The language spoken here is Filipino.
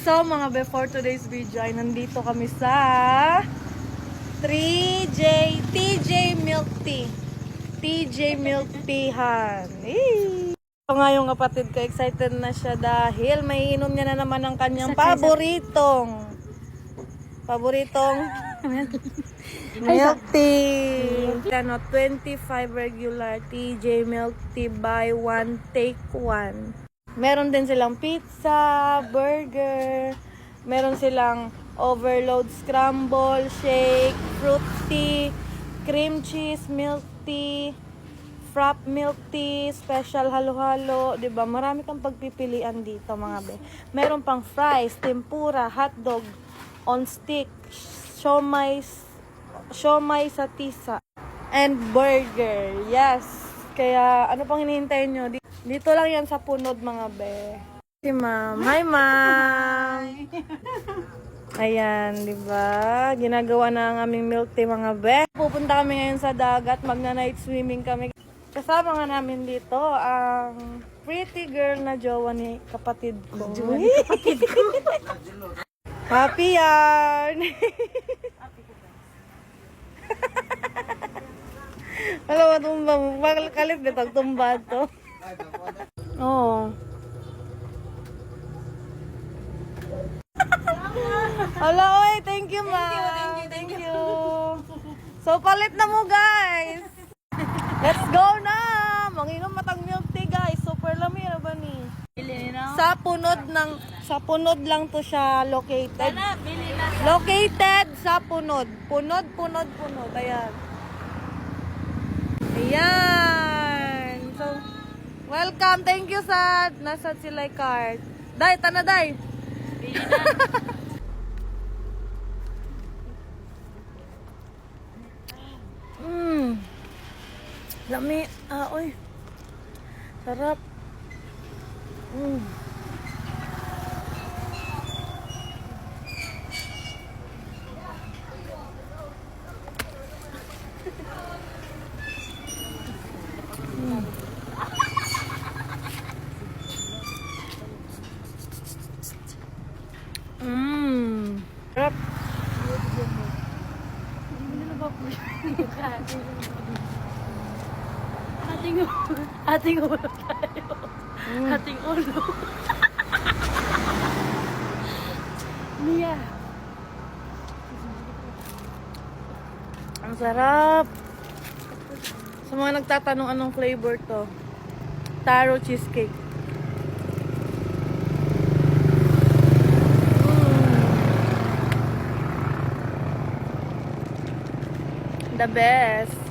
So mga before today's video ay nandito kami sa TJ Milk Tea. TJ Milk Teahan. So nga yung kapatid ko, excited na siya dahil may inom niya na naman ang kanyang paboritong milk tea. Ano, 25 regular TJ Milk Tea, buy one take one. Meron din silang pizza, burger, meron silang overload scramble, shake, fruit tea, cream cheese milk tea, frap milk tea, special halo-halo, 'di ba? Marami kang pagpipilian dito, mga be. Meron pang fries, tempura, hotdog on stick, siomai sa tisa, and burger. Yes. Kaya ano pang hinihintay nyo? Dito lang yan sa Punod, mga be. Si ma'am. Hi, ma'am. Ayan, di ba? Ginagawa na ang aming milk tea, mga be. Pupunta kami ngayon sa dagat. Magna-night swimming kami. Kasama nga namin dito ang pretty girl na jowa ni kapatid ko. Happy yarn! Alam mo, tumba mo. Kalit dito, tumba to. Oo. Hala, oy, thank you, ma'am. Thank you. So, palit na mo, guys. Let's go na. Manginom matang milk tea, guys. Super lami na ba ni? Sa punod lang to siya located. Located sa punod. Punod. Ayan. Ayan. So, welcome. Thank you, sa nasa sila card. Day, tana, day. Lami. Oy. Sarap. Sarap. Ating ulo tayo. Ating ulo. Mia. Ang sarap. Sa mga nagtatanong anong flavor to, taro cheesecake. The best.